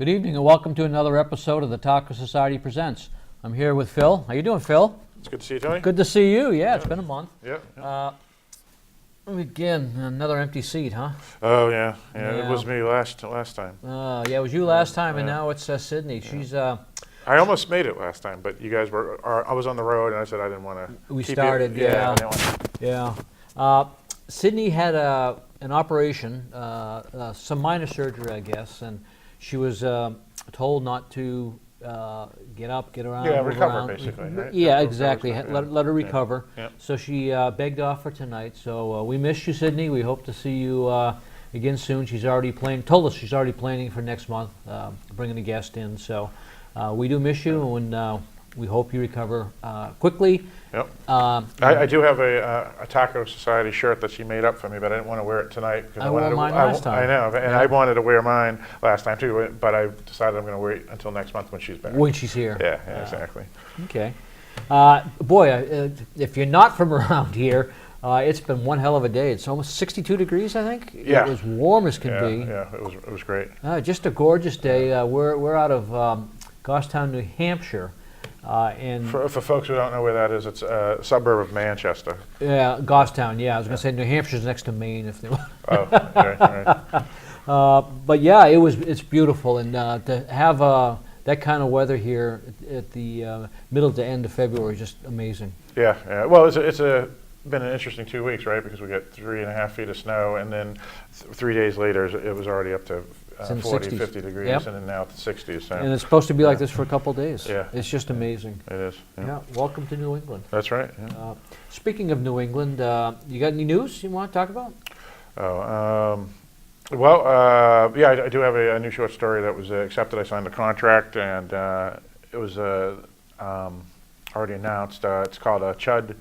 Good evening and welcome to another episode of the Taco Society Presents. I'm here with Phil. How you doing, Phil? It's good to see you, Tony. Good to see you. Yeah, it's been a month. Yeah. Again, another empty seat, huh? Oh yeah. It was me last time. Yeah, it was you last time, and now it's Sydney. She's I almost made it last time, but you guys were. I was on the road, and I said I didn't want to. We started. Yeah. Sydney had an operation, some minor surgery, I guess, and she was told not to get up, get around, move recover around. basically. Right? Yeah, exactly. Let her recover. Yeah. So she begged off for tonight. So we missed you, Sydney. We hope to see you again soon. She's already told us she's already planning for next month, bringing a guest in. So we do miss you, and we hope you recover quickly. Yep. I do have a Taco Society shirt that she made up for me, but I didn't want to wear it tonight because I wore mine last time. I know, and I wanted to wear mine last time too, but I decided I'm going to wait until next month when she's back. When she's here. Yeah, exactly. Okay. If you're not from around here, it's been one hell of a day. It's almost 62 degrees, I think. Yeah. As warm as can be. Yeah, it was great. Just a gorgeous day. We're out of Goffstown, New Hampshire. And for folks who don't know where that is, it's a suburb of Manchester. Yeah, Goffstown. Yeah, I was going to say New Hampshire's next to Maine, if they want. Oh, right. But yeah, it's beautiful, and to have that kind of weather here at the middle to end of February is just amazing. Yeah. Well, it's been an interesting 2 weeks, right? Because we got 3.5 feet of snow, and then 3 days later, it was already up to 40, 50 degrees, yep. And then now it's 60s. So. And it's supposed to be like this for a couple of days. Yeah. It's just amazing. It is. Yeah. Welcome to New England. That's right. Yeah. Speaking of New England, you got any news you want to talk about? I do have a new short story that was accepted. I signed the contract, and it was already announced. It's called Chud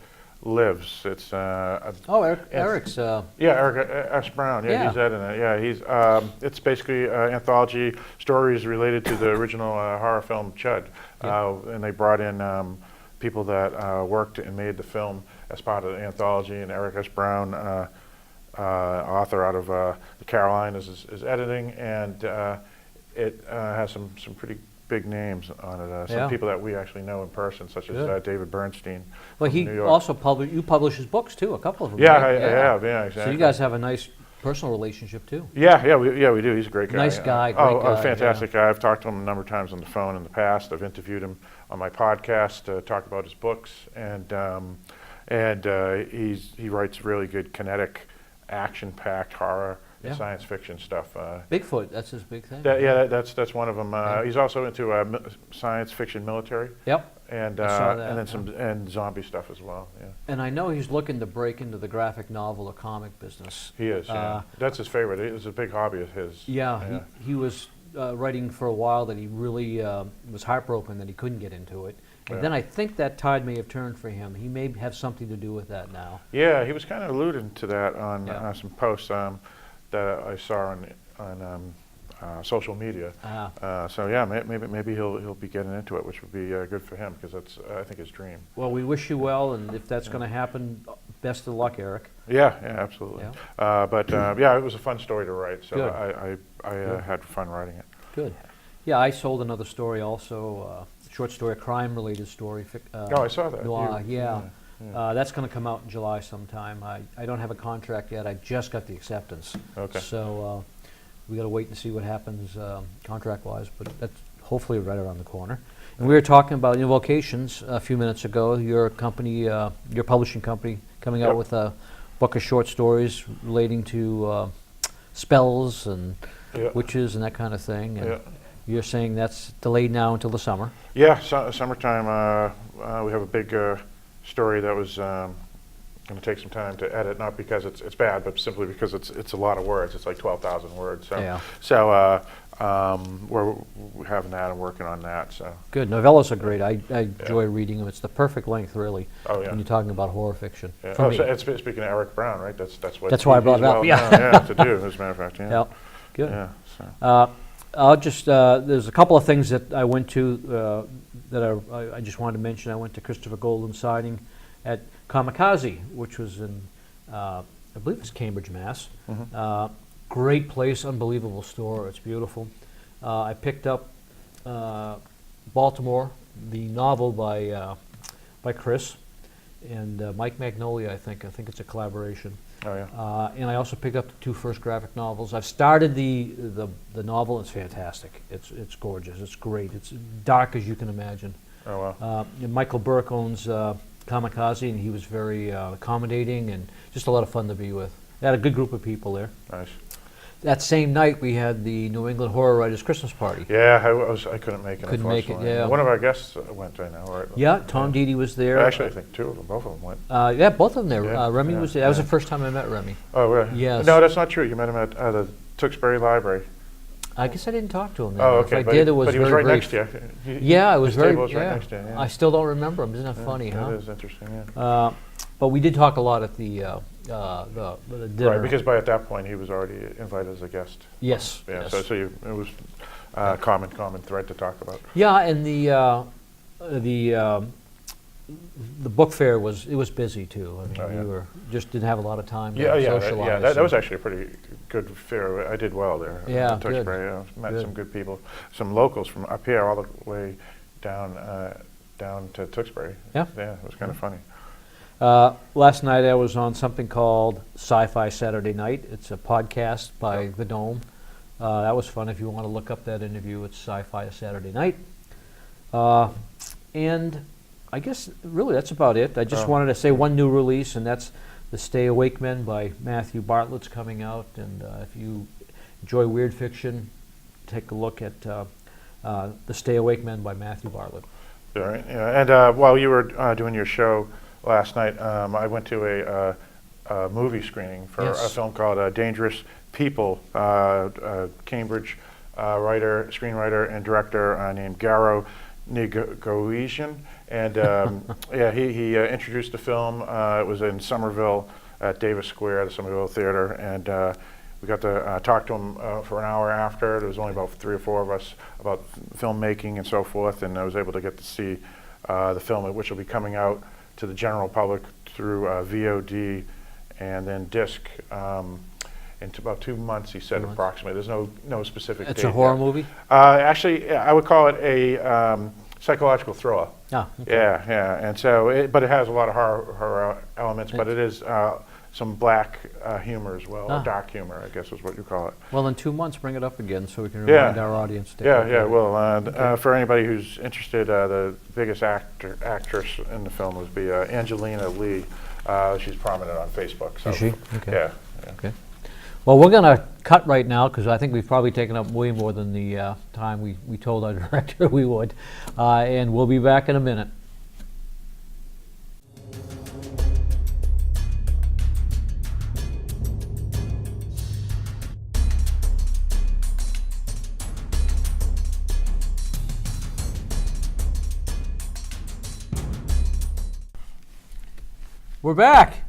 Lives. It's Eric's. Eric S. Brown. Yeah, he's editing it. Yeah, he's. It's basically anthology stories related to the original horror film Chud, and they brought in people that worked and made the film as part of the anthology. And Eric S. Brown, author out of the Carolinas, is editing, and it has some pretty big names on it. Some people that we actually know in person, such as David Bernstein. Well, he also publish his books too, a couple of them. Yeah, right? I have. Yeah, exactly. So you guys have a nice personal relationship too. Yeah, we do. He's a great guy. Nice guy. Great guy. Fantastic guy. I've talked to him a number of times on the phone in the past. I've interviewed him on my podcast to talk about his books, and he writes really good kinetic, action-packed horror. Science fiction stuff. Bigfoot, that's his big thing. That's one of them. He's also into science fiction, military. Yep. And then zombie stuff as well. Yeah. And I know he's looking to break into the graphic novel or comic business. He is. That's his favorite. It's a big hobby of his. Yeah. He was writing for a while that he really was heartbroken that he couldn't get into it. And then I think that tide may have turned for him. He may have something to do with that now. Yeah, he was kind of alluding to that on some posts that I saw on social media. Maybe he'll be getting into it, which would be good for him, because that's I think his dream. Well, we wish you well, and if that's going to happen, best of luck, Eric. Yeah, absolutely. Yeah. It was a fun story to write, so I had fun writing it. Good. Yeah, I sold another story also, short story, a crime-related story. I saw that. Noir, that's going to come out in July sometime. I don't have a contract yet. I just got the acceptance. Okay. So we got to wait and see what happens contract-wise, but that's hopefully right around the corner. And we were talking about Invocations a few minutes ago. Your company, your publishing company, coming out with a book of short stories relating to spells and witches and that kind of thing. And you're saying that's delayed now until the summer? Yeah, summertime. We have a big story that was going to take some time to edit, not because it's bad, but simply because it's a lot of words. It's like 12,000 words. So we're having that and working on that. So good. Novellas are great. I enjoy reading them. It's the perfect length, really. Oh yeah. When you're talking about horror fiction. Yeah. So speaking of Eric Brown, right? That's why I brought it up. To do, as a matter of fact. Yeah. Good. Yeah. So. I'll just there's a couple of things that I went to that I just wanted to mention. I went to Christopher Golden's signing at Kamikaze, which was in I believe it's Cambridge, Mass. Mm-hmm. Great place, unbelievable store. It's beautiful. I picked up Baltimore, the novel by Chris and Mike Magnolia. I think it's a collaboration. Oh yeah. And I also picked up the 2 first graphic novels. I've started the novel. It's fantastic. It's gorgeous. It's great. It's dark as you can imagine. Oh wow. And Michael Burke owns Kamikaze, and he was very accommodating and just a lot of fun to be with. I had a good group of people there. Nice. That same night, we had the New England Horror Writers Christmas Party. Yeah, I couldn't make it. Couldn't make it, unfortunately. yeah. One of our guests went right now, right? Yeah, Tom Deady was there. Actually, I think 2 of them, both of them went. Yeah, both of them there. Yeah, Remy yeah, was there. That was yeah. the first time I met Remy. Oh, really? Yes. No, that's not true. You met him at the Tewksbury Library. I guess I didn't talk to him then. Oh, okay. If I did, it was but he was very right brief. next to you. Yeah, it was his very. table was right Yeah. next to you. Yeah. I still don't remember him. Isn't that funny, Yeah, huh? That is interesting. Yeah. But we did talk a lot at the dinner. Right, because by at that point he was already invited as a guest. Yes. Yeah. yes. So it was common thread to talk about. Yeah, and the book fair was busy too. I mean, Oh, yeah. we were just didn't have a lot of time to Yeah, socialize. that was actually a pretty good fair. I did well there. Yeah, in Tewksbury. Met Good. some good people, some locals from up here all the way down to Tewksbury. Yeah. Yeah, it was kind of funny. Last night I was on something called Sci-Fi Saturday Night. It's a podcast by The Dome. That was fun. If you want to look up that interview, it's Sci-Fi Saturday Night. And I guess really that's about it. I just wanted to say one new release, and that's The Stay Awake Men by Matthew Bartlett's coming out. And if you enjoy weird fiction, take a look at The Stay Awake Men by Matthew Bartlett. All right. Yeah. And while you were doing your show last night, I went to a movie screening for Yes. a film called Dangerous People. Cambridge screenwriter, and director named Garo Nigoesian. And yeah, he introduced the film. It was in Somerville at Davis Square, the Somerville Theater, and we got to talk to him for an hour after. There was only about 3 or 4 of us about filmmaking and so forth, and I was able to get to see the film, which will be coming out to the general public through VOD and then disc in about 2 months, he said, approximately. There's no specific date. It's a horror movie? Actually, I would call it a psychological thriller. Ah, okay. Yeah, and so, but it has a lot of horror elements, but it is some black humor as well, or dark humor, I guess is what you call it. Well, in 2 months, bring it up again so we can remind our audience. To Yeah, well, for anybody who's interested, the biggest actress in the film would be Angelina Lee. She's prominent on Facebook. So, Is she? Okay. Yeah. Okay. Well, we're going to cut right now because I think we've probably taken up way more than the time we told our director we would. And we'll be back in a minute. We're back.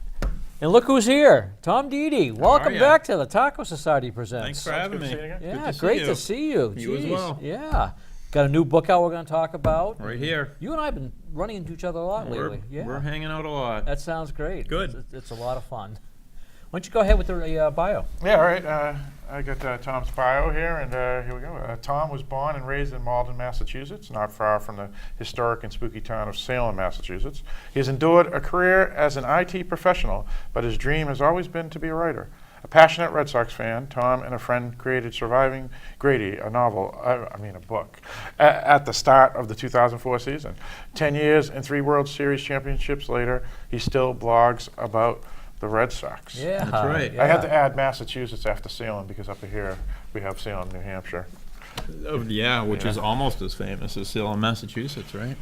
And look who's here, Tom Deady. Welcome ya? back to the Taco Society Presents. Thanks for having good me. to see you again. Yeah, Good to great see to see you. You as Jeez, well. Yeah. Got a new book out we're going to talk about. Right here. You and I have been running into each other a lot We're, lately. Yeah. we're hanging out a lot. That sounds great. Good. It's a lot of fun. Why don't you go ahead with the bio? Yeah, all right. I got Tom's bio here, and here we go. Tom was born and raised in Malden, Massachusetts, not far from the historic and spooky town of Salem, Massachusetts. He has endured a career as an IT professional, but his dream has always been to be a writer. A passionate Red Sox fan, Tom and a friend created Surviving Grady, a book, at the start of the 2004 season. 10 years and 3 World Series championships later, he still blogs about the Red Sox. Yeah. That's right. I had to add Massachusetts after Salem because up here we have Salem, New Hampshire. Yeah, which is almost as famous as Salem, Massachusetts, right?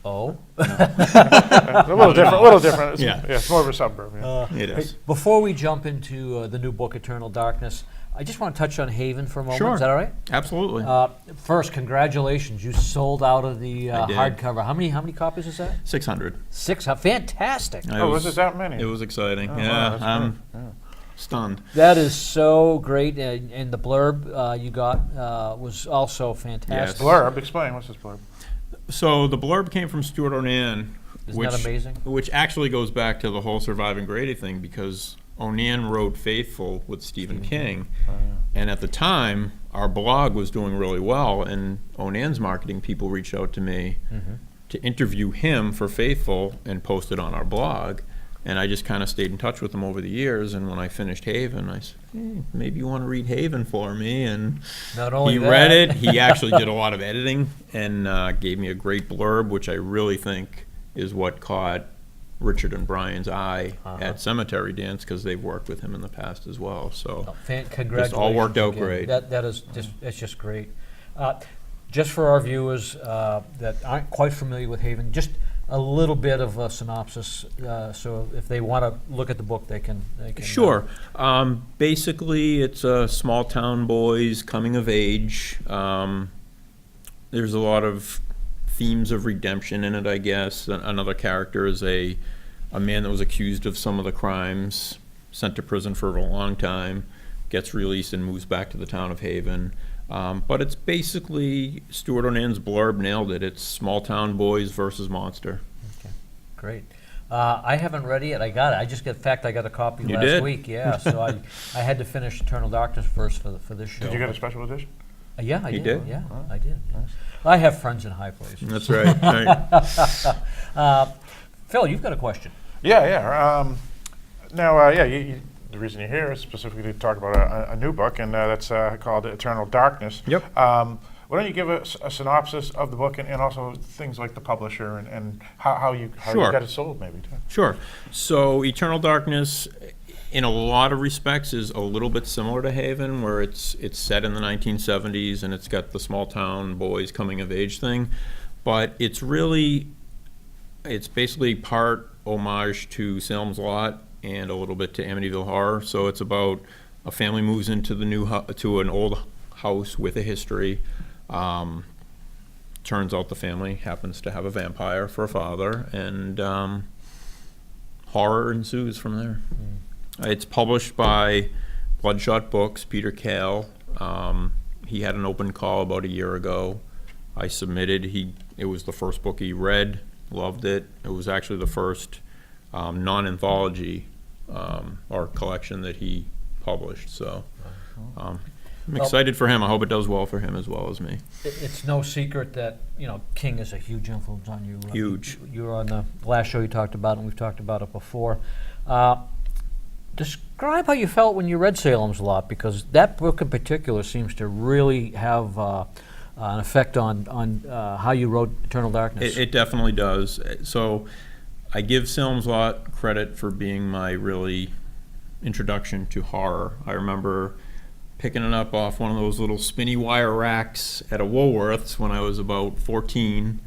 Oh. A little different. It's, Yeah. It's more of a suburb. Yeah. It is. Before we jump into the new book, Eternal Darkness, I just want to touch on Haven for a moment. Sure. Is that all right? Absolutely. First, congratulations. You sold out of the I did. hardcover. How many copies is that? 600. 6. Fantastic. Was it that many? It was exciting. Oh, yeah, wow, that's I'm great. stunned. That is so great. And the blurb you got was also fantastic. Yes. Blurb. Explain. What's this blurb? So the blurb came from Stuart Ornan, Isn't that amazing? which actually goes back to the whole Surviving Grady thing, because Onan wrote Faithful with Stephen King, and at the time, our blog was doing really well, and Onan's marketing people reached out to me to interview him for Faithful and post it on our blog. And I just kind of stayed in touch with him over the years. And when I finished Haven, I said, hey, maybe you want to read Haven for me. And Not only he that. read it. He actually did a lot of editing and gave me a great blurb, which I really think is what caught Richard and Brian's eye at Cemetery Dance, because they've worked with him in the past as well. So Congratulations. It's all worked out again. great. That is just, it's just great. Just for our viewers that aren't quite familiar with Haven, just a little bit of a synopsis, so if they want to look at the book, they can. Sure. Basically, it's a small town boys coming of age. There's a lot of themes of redemption in it, I guess. Another character is a man that was accused of some of the crimes, sent to prison for a long time, gets released and moves back to the town of Haven. But it's basically, Stuart Onan's blurb nailed it. It's small town boys versus monster. Okay, great. I haven't read it yet. I got it. In fact, I got a copy You last did? week. Yeah, so I had to finish Eternal Darkness first for this show. Did you get a special edition? Yeah, I You did. did? Yeah, I did. I have friends in high places. That's right. Right. Phil, you've got a question. Yeah. Now, the reason you're here is specifically to talk about a new book, and that's called Eternal Darkness. Yep. Why don't you give us a synopsis of the book and also things like the publisher and how you Sure. got it sold, maybe, too. Sure. So Eternal Darkness, in a lot of respects, is a little bit similar to Haven, where it's set in the 1970s and it's got the small town boys coming of age thing. But it's basically part homage to Salem's Lot and a little bit to Amityville Horror. So it's about a family moves into to an old house with a history. Turns out the family happens to have a vampire for a father, and horror ensues from there. It's published by Bloodshot Books, Peter Kale. He had an open call about a year ago. I submitted. It was the first book he read, loved it. It was actually the first non-anthology or collection that he published. So I'm excited for him. I hope it does well for him as well as me. It's no secret that King is a huge influence on you. Huge. You were on the last show you talked about it, and we've talked about it before. Describe how you felt when you read Salem's Lot, because that book in particular seems to really have an effect on how you wrote Eternal Darkness. It definitely does. So I give Salem's Lot credit for being my really introduction to horror. I remember picking it up off one of those little spinny wire racks at a Woolworths when I was about 14,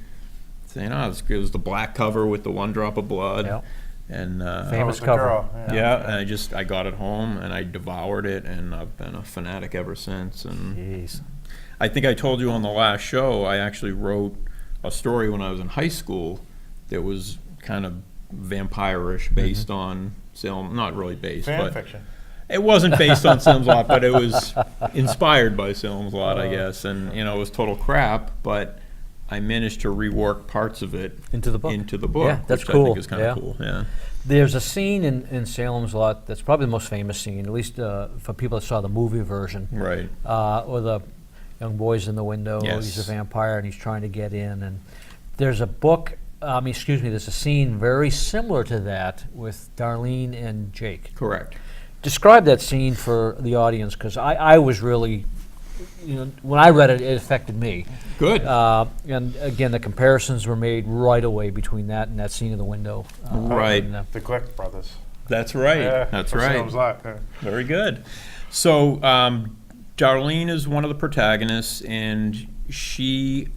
saying, it was the black cover with the one drop of blood. Yep. And Famous the cover. girl, and I got it home and I devoured it, and I've been a fanatic ever since. And Jeez. I think I told you on the last show, I actually wrote a story when I was in high school that was kind of vampire-ish, based on Salem. Not really based, Fan fiction. it wasn't based on Salem's Lot, but it was inspired by Salem's Lot, I guess. And it was total crap, but I managed to rework parts of it Into the book. Yeah, that's which cool. I think is kind of cool. Yeah. There's a scene in Salem's Lot that's probably the most famous scene, at least for people that saw the movie version. Right. Or the young boy's in the window. Yes. He's a vampire and he's trying to get in. And there's a book. There's a scene very similar to that with Darlene and Jake. Correct. Describe that scene for the audience, because I was really, when I read it, it affected me. Good. And again, the comparisons were made right away between that and that scene in the window. Right. and, The Glick brothers. That's right. Yeah, That's for right. Salem's Lot, yeah. Very good. So Darlene is one of the protagonists, and she,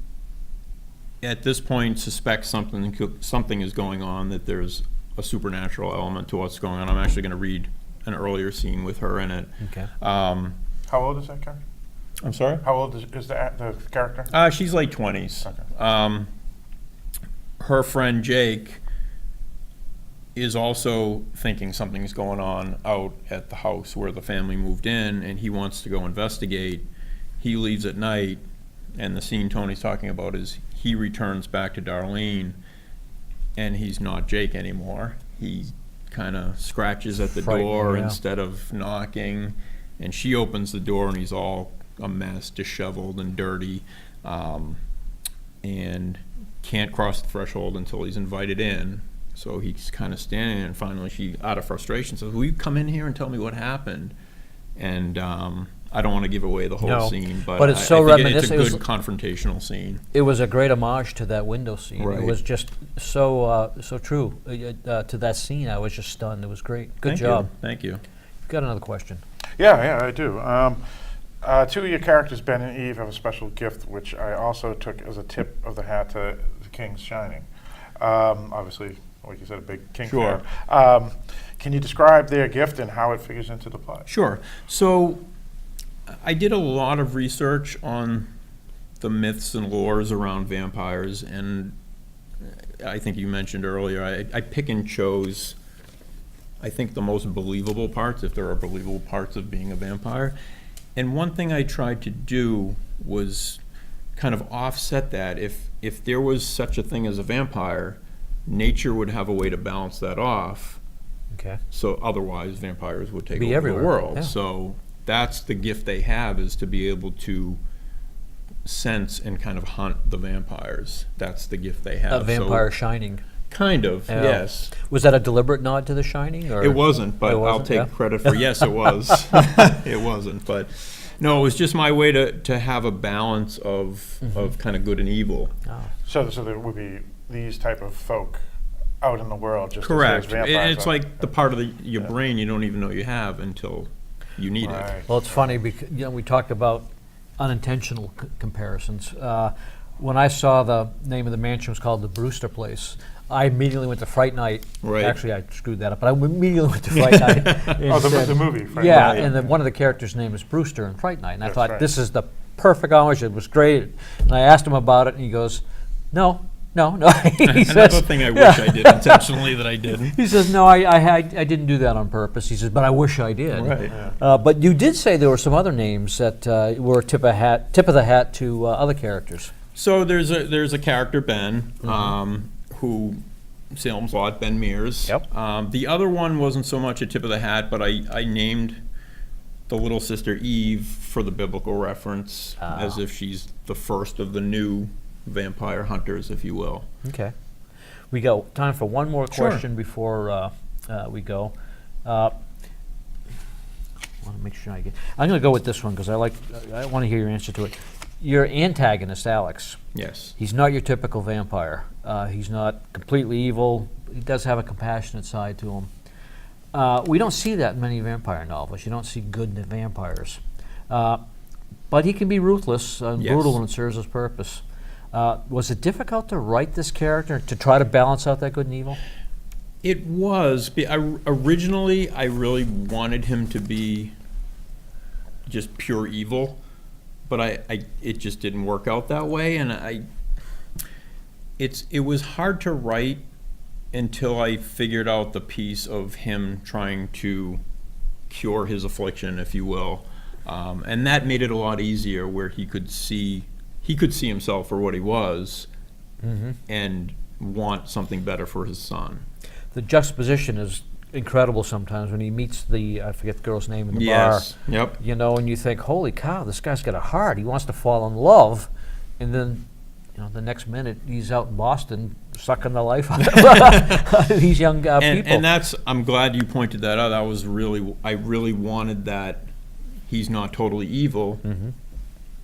at this point, suspects something is going on, that there's a supernatural element to what's going on. I'm actually going to read an earlier scene with her in it. Okay. How old is that character? I'm sorry? How old is the character? She's late 20s. Okay. Her friend Jake is also thinking something's going on out at the house where the family moved in, and he wants to go investigate. He leaves at night, and the scene Tony's talking about is he returns back to Darlene, and he's not Jake anymore. He kind of scratches at the Frightening, door yeah. instead of knocking, and she opens the door and he's all a mess, disheveled and dirty, and can't cross the threshold until he's invited in. So he's kind of standing there, and finally she, out of frustration, says, "Will you come in here and tell me what happened?" And I don't want to give away the whole No, scene, but but it's I so think it's a reminiscent. It good was- confrontational scene. It was a great homage to that window scene. Right. It was just so so true to that scene. I was just stunned. It was great. Good job. Thank you. You've got another question. Yeah, I do. Two of your characters, Ben and Eve, have a special gift, which I also took as a tip of the hat to the King's Shining. Obviously, like you said, a big King Sure. fan. Can you describe their gift and how it figures into the plot? Sure. So I did a lot of research on the myths and lores around vampires, and I think you mentioned earlier, I pick and chose, I think, the most believable parts, if there are believable parts of being a vampire. And one thing I tried to do was kind of offset that. If there was such a thing as a vampire, nature would have a way to balance that off. Okay. So otherwise, vampires would take Be over everywhere, the world. yeah. So that's the gift they have, is to be able to sense and kind of hunt the vampires. That's the gift they have. A vampire So, Shining. kind of, Yeah. yes. Was that a deliberate nod to The Shining? Or? It wasn't, but It I'll wasn't, take yeah? credit for, yes, it was. It wasn't, but no, it was just my way to have a balance of kind of good and evil. Oh. So there would be these type of folk out in the world, just Correct. as vampires. And it's are. like the part of your brain you don't even know you have until you need it. Right. Well, it's funny because we talked about unintentional comparisons. When I saw the name of the mansion was called the Brewster Place, I immediately went to Fright Night. Right. Actually, I screwed that up, but I immediately went to Fright Night. and Oh, the said- movie, Fright Yeah, Night. and one of the characters' name is Brewster in Fright Night, and I That's thought right. this is the perfect homage. It was great, and I asked him about it, and he goes, "No." he Another says, thing I wish I did intentionally that I didn't. He says, "No, I didn't do that on purpose." He says, "But I wish I did." Right. But you did say there were some other names that were tip of the hat to other characters. So there's a character, Ben, who Salem's Lot, Ben Mears. Yep. The other one wasn't so much a tip of the hat, but I named the little sister Eve for the biblical reference, as if she's the first of the new vampire hunters, if you will. Okay. We got time for one more Sure. question before we go. I want to make sure I get. I'm going to go with this one because I want to hear your answer to it. Your antagonist, Alex. Yes. He's not your typical vampire. He's not completely evil. He does have a compassionate side to him. We don't see that in many vampire novels. You don't see good vampires. But he can be ruthless and Yes. brutal when it serves his purpose. Was it difficult to write this character, to try to balance out that good and evil? It was. Originally, I really wanted him to be just pure evil, but it just didn't work out that way, and it was hard to write until I figured out the piece of him trying to cure his affliction, if you will, and that made it a lot easier, where he could see himself for what he was, and want something better for his son. The juxtaposition is incredible sometimes when he meets I forget the girl's name in the Yes. bar. Yep. And you think, holy cow, this guy's got a heart. He wants to fall in love. And then, the next minute he's out in Boston sucking the life out of these young people. And I'm glad you pointed that out. That was I really wanted that he's not totally evil,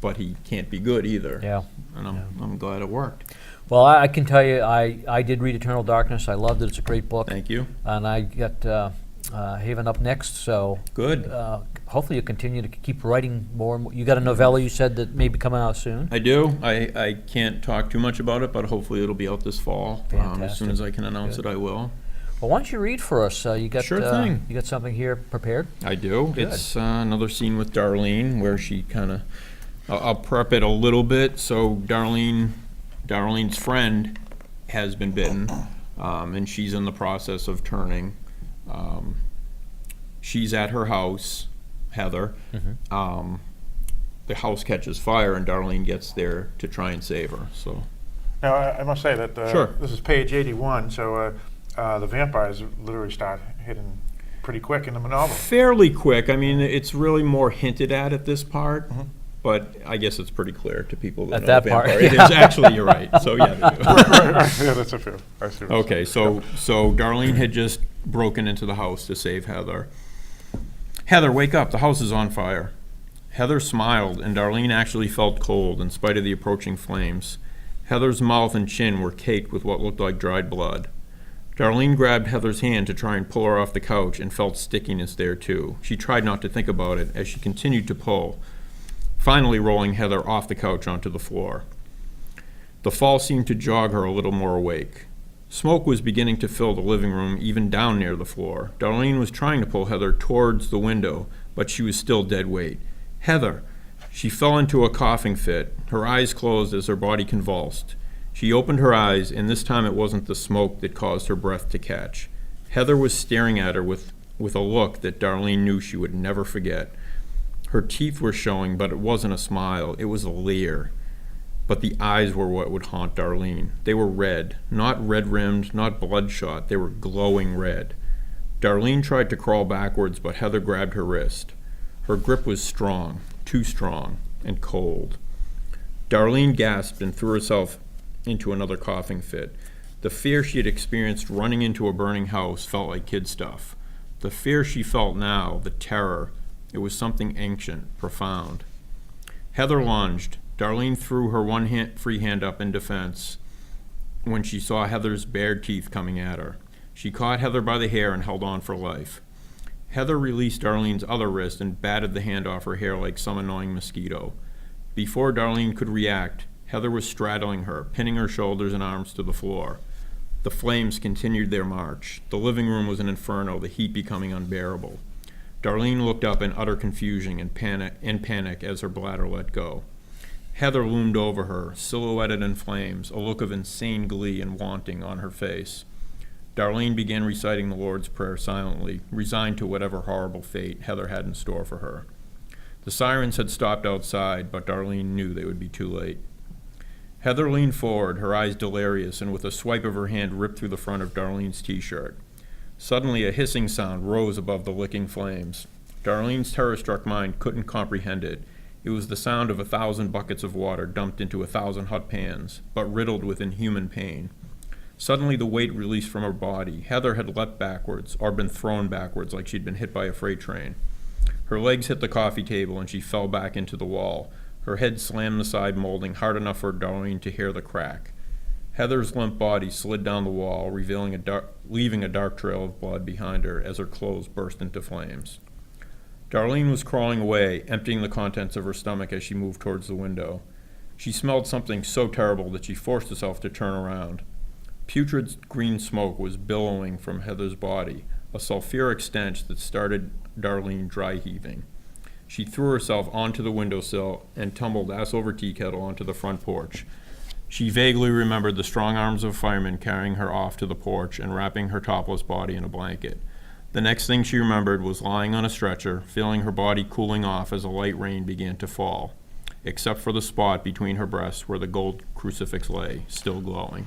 but he can't be good either. Yeah. And I'm glad it worked. Well, I can tell you, I did read Eternal Darkness. I loved it. It's a great book. Thank you. And I got Haven up next, so Good. hopefully you'll continue to keep writing more and more. You got a novella you said that may be coming out soon? I do. I can't talk too much about it, but hopefully it'll be out this fall. As soon Fantastic. as I can announce Good. it, I will. Well, why don't you read for us? You got Sure thing. You got something here prepared? I do. Good. It's another scene with Darlene where she kind of, I'll prep it a little bit. So Darlene's friend has been bitten, and she's in the process of turning. She's at her house, Heather. The house catches fire, and Darlene gets there to try and save her. So Now, I must say that Sure. this is page 81, so the vampires literally start hitting pretty quick in the novel. Fairly quick. I mean, it's really more hinted at this part, but I guess it's pretty clear to people that At know that the part, vampire. It is actually, you're right. So yeah, they do. Yeah, that's a fair. I see what you're Okay, saying. so Darlene had just broken into the house to save Heather. Heather, wake up, the house is on fire. Heather smiled, and Darlene actually felt cold in spite of the approaching flames. Heather's mouth and chin were caked with what looked like dried blood. Darlene grabbed Heather's hand to try and pull her off the couch and felt stickiness there too. She tried not to think about it as she continued to pull, finally rolling Heather off the couch onto the floor. The fall seemed to jog her a little more awake. Smoke was beginning to fill the living room, even down near the floor. Darlene was trying to pull Heather towards the window, but she was still dead weight. Heather! She fell into a coughing fit. Her eyes closed as her body convulsed. She opened her eyes, and this time it wasn't the smoke that caused her breath to catch. Heather was staring at her with a look that Darlene knew she would never forget. Her teeth were showing, but it wasn't a smile. It was a leer. But the eyes were what would haunt Darlene. They were red, not red-rimmed, not bloodshot. They were glowing red. Darlene tried to crawl backwards, but Heather grabbed her wrist. Her grip was strong, too strong, and cold. Darlene gasped and threw herself into another coughing fit. The fear she had experienced running into a burning house felt like kid stuff. The fear she felt now, the terror, it was something ancient, profound. Heather lunged. Darlene threw her one free hand up in defense when she saw Heather's bared teeth coming at her. She caught Heather by the hair and held on for life. Heather released Darlene's other wrist and batted the hand off her hair like some annoying mosquito. Before Darlene could react, Heather was straddling her, pinning her shoulders and arms to the floor. The flames continued their march. The living room was an inferno, the heat becoming unbearable. Darlene looked up in utter confusion and panic as her bladder let go. Heather loomed over her, silhouetted in flames, a look of insane glee and wanting on her face. Darlene began reciting the Lord's Prayer silently, resigned to whatever horrible fate Heather had in store for her. The sirens had stopped outside, but Darlene knew they would be too late. Heather leaned forward, her eyes delirious, and with a swipe of her hand ripped through the front of Darlene's t-shirt. Suddenly a hissing sound rose above the licking flames. Darlene's terror-struck mind couldn't comprehend it. It was the sound of 1,000 buckets of water dumped into 1,000 hot pans, but riddled with inhuman pain. Suddenly the weight released from her body. Heather had leapt backwards, or been thrown backwards like she'd been hit by a freight train. Her legs hit the coffee table and she fell back into the wall. Her head slammed the side molding hard enough for Darlene to hear the crack. Heather's limp body slid down the wall, leaving a dark trail of blood behind her as her clothes burst into flames. Darlene was crawling away, emptying the contents of her stomach as she moved towards the window. She smelled something so terrible that she forced herself to turn around. Putrid green smoke was billowing from Heather's body, a sulfuric stench that started Darlene dry heaving. She threw herself onto the windowsill and tumbled ass over tea kettle onto the front porch. She vaguely remembered the strong arms of firemen carrying her off to the porch and wrapping her topless body in a blanket. The next thing she remembered was lying on a stretcher, feeling her body cooling off as a light rain began to fall, except for the spot between her breasts where the gold crucifix lay, still glowing.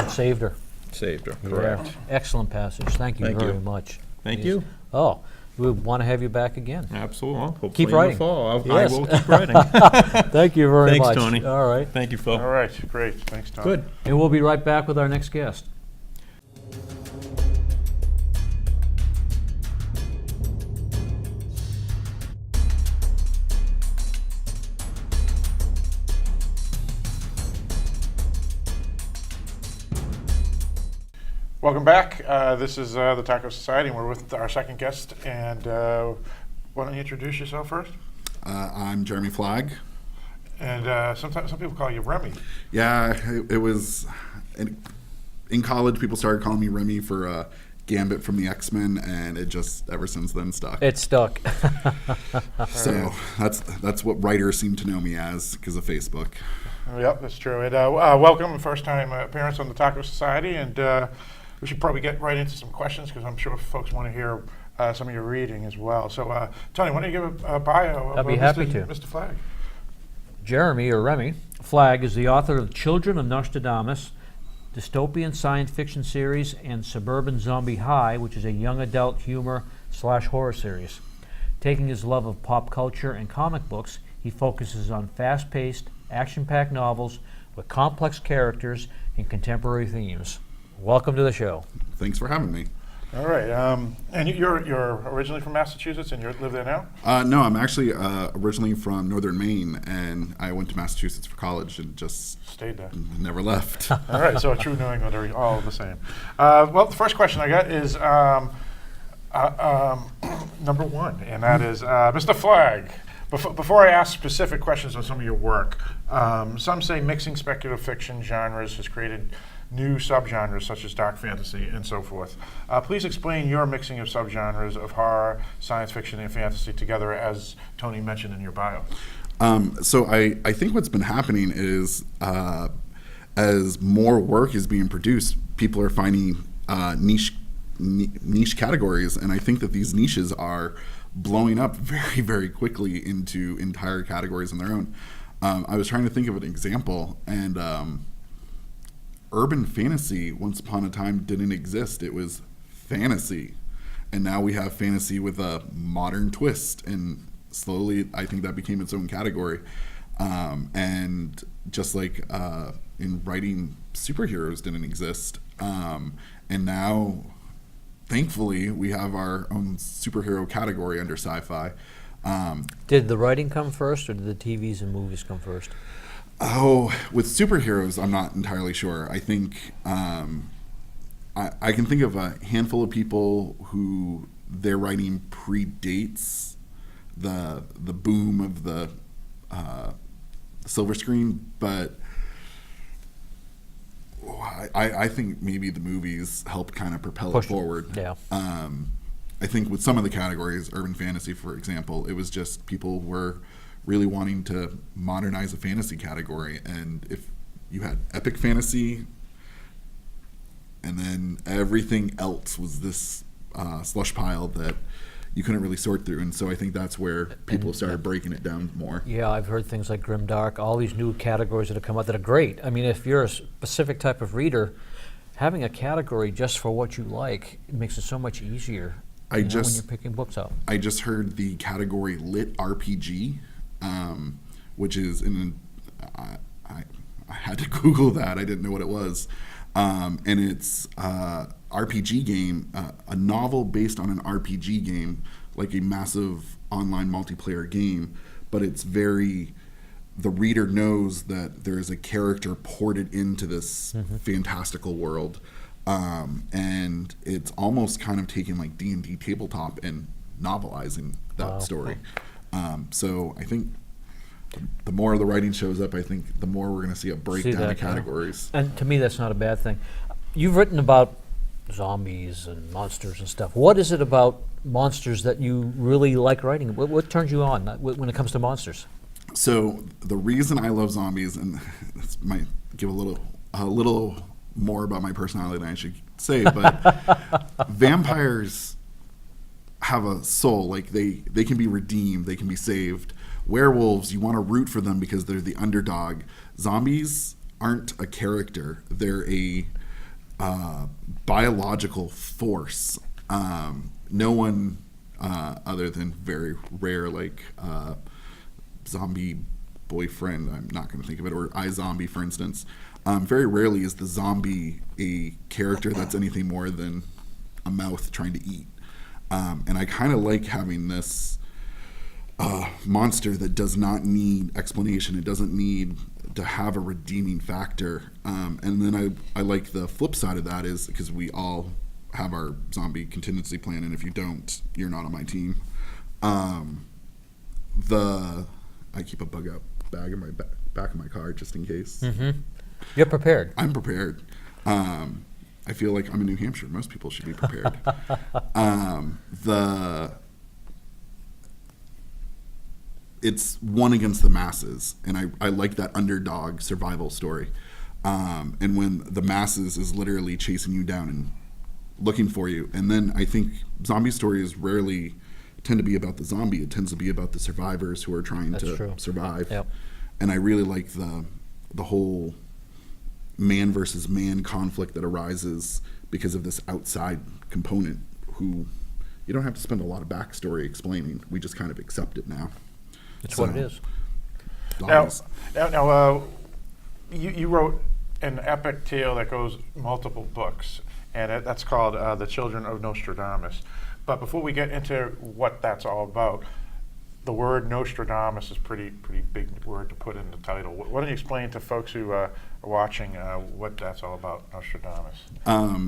Saved her. Saved her, Yeah. correct. Excellent passage. Thank you Thank very you. much. Thank Yes. you. Oh, we want to have you back again. Absolutely. Well, hopefully Keep in writing. the fall. Yes. I will keep writing. Thank you very Thanks, much. Tony. All right. Thank you, Phil. All right, great. Thanks, Tom. Good. And we'll be right back with our next guest. Welcome back. This is the Taco Society, and we're with our second guest. And why don't you introduce yourself first? I'm Remy Flagg. And sometimes some people call you Remy. Yeah, it was in college. People started calling me Remy for Gambit from the X-Men, and it just ever since then stuck. It stuck. So that's what writers seem to know me as because of Facebook. Yep, that's true. And welcome, first time appearance on the Taco Society. And we should probably get right into some questions because I'm sure folks want to hear some of your reading as well. So, Tony, why don't you give a bio of I'd be happy to. Mr. Flagg? Jeremy, or Remy, Flagg is the author of Children of Nostradamus, dystopian science fiction series, and Suburban Zombie High, which is a young adult humor / horror series. Taking his love of pop culture and comic books, he focuses on fast-paced, action-packed novels with complex characters and contemporary themes. Welcome to the show. Thanks for having me. All right. And you're originally from Massachusetts, and you live there now? No, I'm actually originally from northern Maine, and I went to Massachusetts for college and just Stayed there. never left. All right, so a true New Englander, all the same. Well, the first question I got is number one, and that is, Mr. Flagg, before I ask specific questions on some of your work, some say mixing speculative fiction genres has created new subgenres such as dark fantasy and so forth. Please explain your mixing of subgenres of horror, science fiction, and fantasy together, as Tony mentioned in your bio. So I think what's been happening is as more work is being produced, people are finding niche categories, and I think that these niches are blowing up very, very quickly into entire categories on their own. I was trying to think of an example, and urban fantasy once upon a time didn't exist. It was fantasy, and now we have fantasy with a modern twist, and slowly I think that became its own category. And just like in writing, superheroes didn't exist, and now thankfully we have our own superhero category under sci-fi. Did the writing come first, or did the TVs and movies come first? Oh, with superheroes, I'm not entirely sure. I think I can think of a handful of people who their writing predates the boom of the silver screen, but I think maybe the movies helped kind of propel it forward. Yeah. I think with some of the categories, urban fantasy, for example, it was just people were really wanting to modernize a fantasy category, and if you had epic fantasy, and then everything else was this slush pile that you couldn't really sort through, and so I think that's where people started breaking it down more. Yeah, I've heard things like grimdark, all these new categories that have come out that are great. I mean, if you're a specific type of reader, having a category just for what you like, it makes it so much easier when you're picking books up. I just heard the category lit RPG, which is I had to Google that. I didn't know what it was. And it's RPG game, a novel based on an RPG game, like a massive online multiplayer game, but it's the reader knows that there is a character ported into this fantastical world. And it's almost kind of taking like D&D tabletop and novelizing that story. So I think the more the writing shows up, I think the more we're going to see a breakdown of categories. And to me, that's not a bad thing. You've written about zombies and monsters and stuff. What is it about monsters that you really like writing? What turns you on when it comes to monsters? So the reason I love zombies, and this might give a little more about my personality than I should say, but vampires have a soul. Like they can be redeemed, they can be saved. Werewolves, you want to root for them because they're the underdog. Zombies aren't a character; they're a biological force. No one other than very rare, like zombie boyfriend, I'm not going to think of it, or iZombie, for instance. Very rarely is the zombie a character that's anything more than a mouth trying to eat. And I kind of like having this monster that does not need explanation. It doesn't need to have a redeeming factor. And then I like the flip side of that is because we all have our zombie contingency plan, and if you don't, you're not on my team. I keep a bug out bag in my back of my car just in case. Mm-hmm. You're prepared. I'm prepared. I feel like I'm in New Hampshire. Most people should be prepared. It's one against the masses, and I like that underdog survival story. And when the masses is literally chasing you down and looking for you, and then I think zombie stories rarely tend to be about the zombie. It tends to be about the survivors who are trying to survive. Yep. And I really like the whole man versus man conflict that arises because of this outside component who you don't have to spend a lot of backstory explaining. We just kind of accept it now. It's what it is. Now, you wrote an epic tale that goes multiple books, and that's called The Children of Nostradamus. But before we get into what that's all about, the word Nostradamus is pretty big word to put in the title. Why don't you explain to folks who are watching what that's all about, Nostradamus?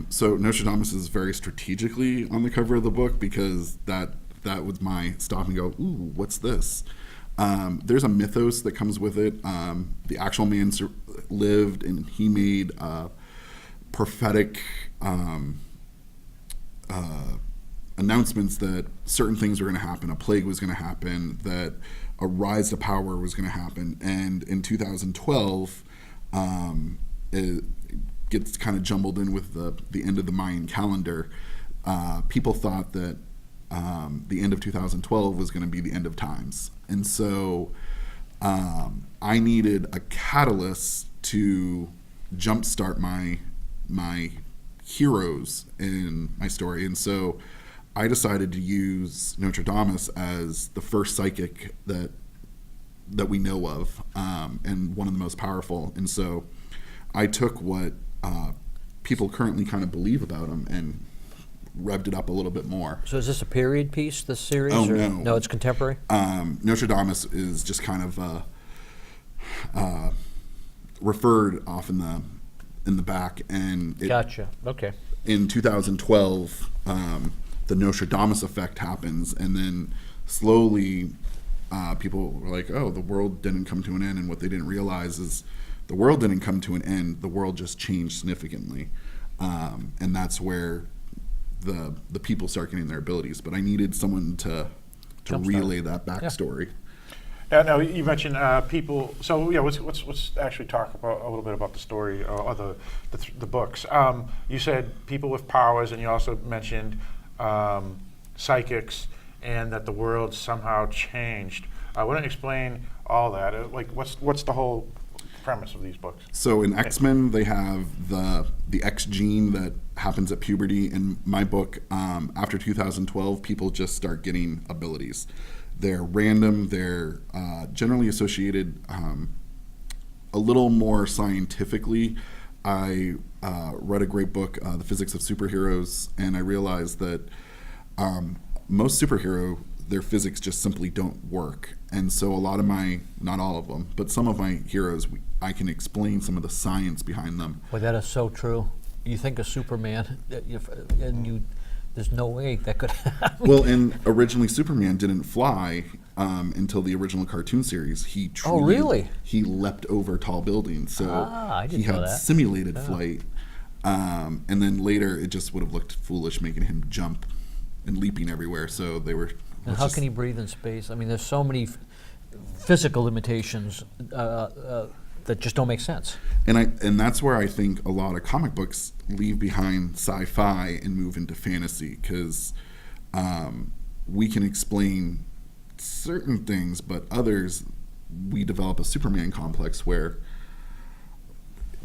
So Nostradamus is very strategically on the cover of the book because that was my stop and go, ooh, what's this? There's a mythos that comes with it. The actual man lived, and he made prophetic announcements that certain things were going to happen. A plague was going to happen, that a rise to power was going to happen. And in 2012, it gets kind of jumbled in with the end of the Mayan calendar. People thought that the end of 2012 was going to be the end of times. And so I needed a catalyst to jumpstart my heroes in my story. And so I decided to use Nostradamus as the first psychic that we know of, and one of the most powerful. And so I took what people currently kind of believe about him and revved it up a little bit more. So is this a period piece, this series? Oh, or? no. No, it's contemporary? Nostradamus is just kind of referred off in the back. And Gotcha. Okay. in 2012, the Nostradamus effect happens, and then slowly people were like, oh, the world didn't come to an end, and what they didn't realize is the world didn't come to an end, the world just changed significantly. And that's where the people start getting their abilities. But I needed someone to relay that backstory. Now you mentioned people. So yeah, let's actually talk about a little bit about the story or the books. You said people with powers, and you also mentioned psychics, and that the world somehow changed. Why don't you explain all that? Like, what's the whole premise of these books? So in X-Men, they have the X gene that happens at puberty. In my book, after 2012, people just start getting abilities. They're random. They're generally associated a little more scientifically. I read a great book, The Physics of Superheroes, and I realized that most superhero, their physics just simply don't work. And so a lot of not all of them, but some of my heroes, I can explain some of the science behind them. Boy, that is so true. You think of Superman, there's no way that could happen. Well, and originally Superman didn't fly until the original cartoon series. He truly, Oh, really? He leapt over tall buildings, so I didn't he had know that. simulated flight. And then later, it just would have looked foolish making him jump and leaping everywhere. So they were. And how can he breathe in space? I mean, there's so many physical limitations that just don't make sense. And that's where I think a lot of comic books leave behind sci-fi and move into fantasy, because we can explain certain things, but others we develop a Superman complex where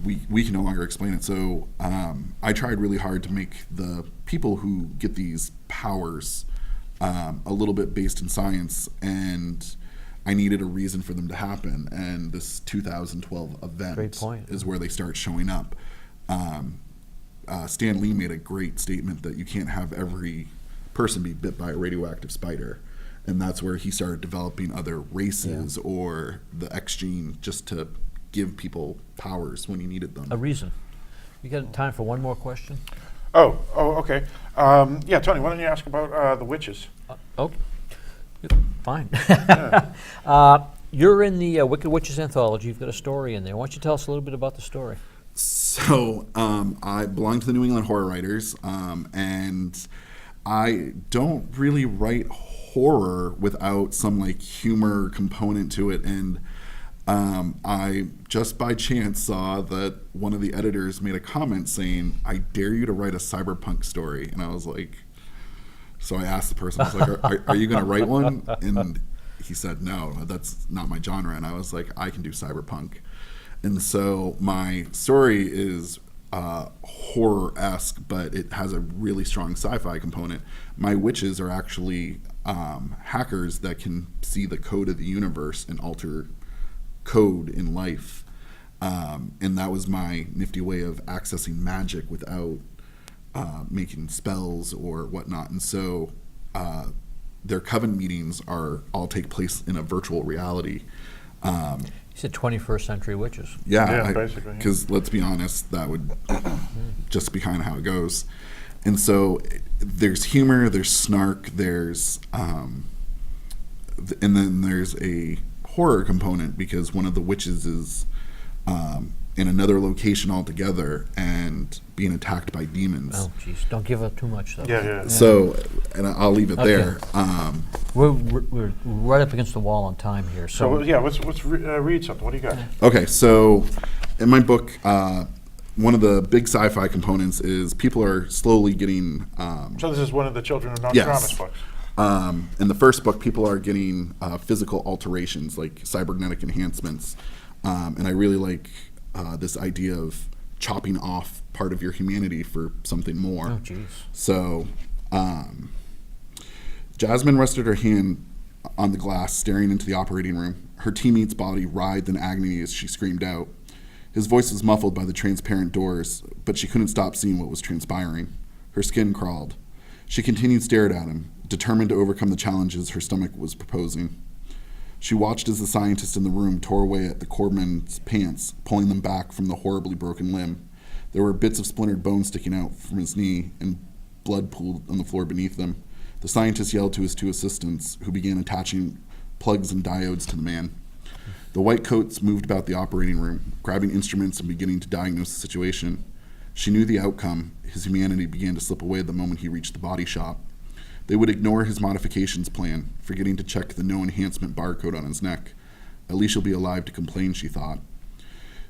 we can no longer explain it. So I tried really hard to make the people who get these powers a little bit based in science, and I needed a reason for them to happen, and this 2012 event is where they start showing up. Stan Lee made a great statement that you can't have every person be bit by a radioactive spider, and that's where he started developing other races or the X gene just to give people powers when he needed them. A reason. You got time for one more question? Oh, okay. Yeah, Tony, why don't you ask about the witches? Okay. Fine. Yeah. You're in the Wicked Witches anthology. You've got a story in there. Why don't you tell us a little bit about the story? So I belong to the New England Horror Writers, and I don't really write horror without some like humor component to it. And I just by chance saw that one of the editors made a comment saying, "I dare you to write a cyberpunk story," and I was like. So I asked the person, I was like, are you going to write one? And he said, no, that's not my genre. And I was like, I can do cyberpunk. And so my story is horror-esque, but it has a really strong sci-fi component. My witches are actually hackers that can see the code of the universe and alter code in life. And that was my nifty way of accessing magic without making spells or whatnot. And so their coven meetings all take place in a virtual reality. You said 21st century witches. Yeah, basically. Because let's be honest, that would just be kind of how it goes. And so there's humor, there's snark, there's and then there's a horror component because one of the witches is in another location altogether and being attacked by demons. Oh, jeez. Don't give up too much, though. Yeah. So, and I'll leave it there. We're right up against the wall on time here. So yeah, let's read something. What do you got? Okay, so in my book, one of the big sci-fi components is people are slowly getting. So this is one of the Children of Nostradamus books. In the first book, people are getting physical alterations like cybernetic enhancements, and I really like this idea of chopping off part of your humanity for something more. Oh, jeez. So, Jasmine rested her hand on the glass, staring into the operating room. Her teammate's body writhed in agony as she screamed out. His voice was muffled by the transparent doors, but she couldn't stop seeing what was transpiring. Her skin crawled. She continued to stare at him, determined to overcome the challenges her stomach was proposing. She watched as the scientist in the room tore away at the corpsman's pants, pulling them back from the horribly broken limb. There were bits of splintered bone sticking out from his knee, and blood pooled on the floor beneath them. The scientist yelled to his two assistants, who began attaching plugs and diodes to the man. The white coats moved about the operating room, grabbing instruments and beginning to diagnose the situation. She knew the outcome. His humanity began to slip away the moment he reached the body shop. They would ignore his modifications plan, forgetting to check the no enhancement barcode on his neck. At least he'll be alive to complain, she thought.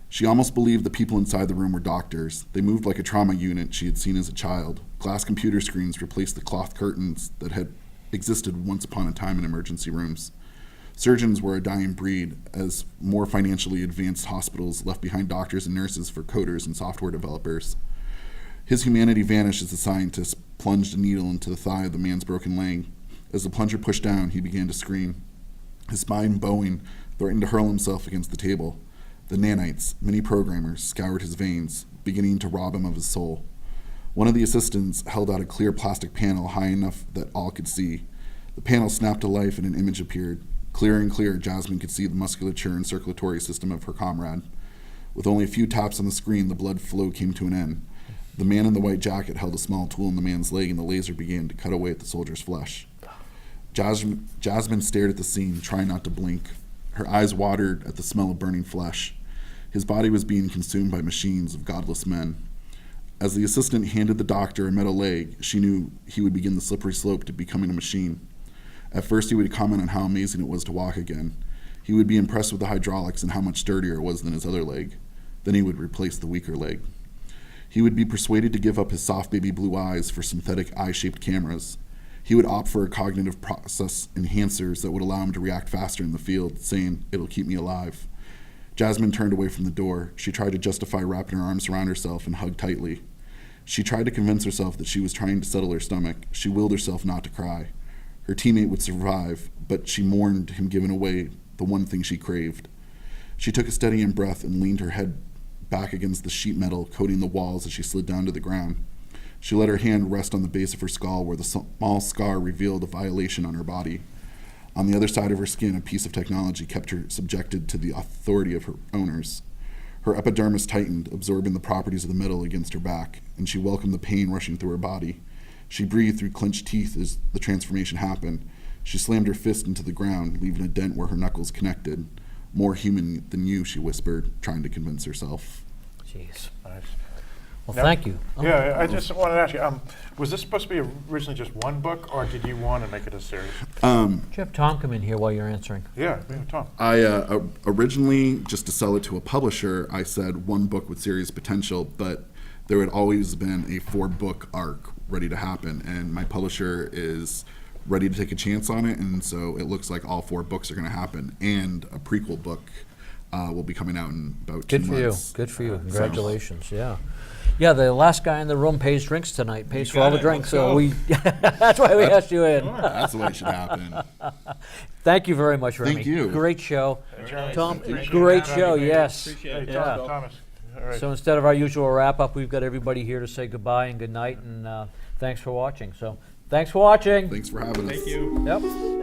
She almost believed the people inside the room were doctors. They moved like a trauma unit she had seen as a child. Glass computer screens replaced the cloth curtains that had existed once upon a time in emergency rooms. Surgeons were a dying breed, as more financially advanced hospitals left behind doctors and nurses for coders and software developers. His humanity vanished as the scientist plunged a needle into the thigh of the man's broken leg. As the plunger pushed down, he began to scream. His spine bowing, threatened to hurl himself against the table. The nanites, many programmers, scoured his veins, beginning to rob him of his soul. One of the assistants held out a clear plastic panel high enough that all could see. The panel snapped to life and an image appeared. Clearer and clearer, Jasmine could see the musculature and circulatory system of her comrade. With only a few taps on the screen, the blood flow came to an end. The man in the white jacket held a small tool in the man's leg, and the laser began to cut away at the soldier's flesh. Jasmine stared at the scene, trying not to blink. Her eyes watered at the smell of burning flesh. His body was being consumed by machines of godless men. As the assistant handed the doctor a metal leg, she knew he would begin the slippery slope to becoming a machine. At first, he would comment on how amazing it was to walk again. He would be impressed with the hydraulics and how much sturdier it was than his other leg. Then he would replace the weaker leg. He would be persuaded to give up his soft baby blue eyes for synthetic eye-shaped cameras. He would opt for cognitive process enhancers that would allow him to react faster in the field, saying, "It'll keep me alive." Jasmine turned away from the door. She tried to justify wrapping her arms around herself and hugged tightly. She tried to convince herself that she was trying to settle her stomach. She willed herself not to cry. Her teammate would survive, but she mourned him giving away the one thing she craved. She took a steadying breath and leaned her head back against the sheet metal coating the walls as she slid down to the ground. She let her hand rest on the base of her skull where the small scar revealed a violation on her body. On the other side of her skin, a piece of technology kept her subjected to the authority of her owners. Her epidermis tightened, absorbing the properties of the metal against her back, and she welcomed the pain rushing through her body. She breathed through clenched teeth as the transformation happened. She slammed her fist into the ground, leaving a dent where her knuckles connected. "More human than you," she whispered, trying to convince herself. Jeez. Nice. Well, Now- thank you. Yeah, I just wanted to ask you, was this supposed to be originally just one book, or did you want to make it a series? Did you have Tom come in here while you're answering? Yeah, Tom. I originally, just to sell it to a publisher, I said one book with serious potential, but there had always been a 4-book arc ready to happen, and my publisher is ready to take a chance on it, and so it looks like all 4 books are going to happen, and a prequel book will be coming out in about Good 2 for you. months. Good for you. Congratulations. Yeah. Yeah, the last guy in the room pays drinks tonight, pays for all the got it. drinks. Let's So go. we that's why we asked you in. That's the way it should happen. Thank you very much, Remy. Thank you. Great show. Jeremy, Tom, appreciate great you show, having me. yes. Appreciate Hey, it. Thomas. All right. So instead of our usual wrap-up, we've got everybody here to say goodbye and good night, and thanks for watching. So thanks for watching. Thanks for having us. Thank you. Yep.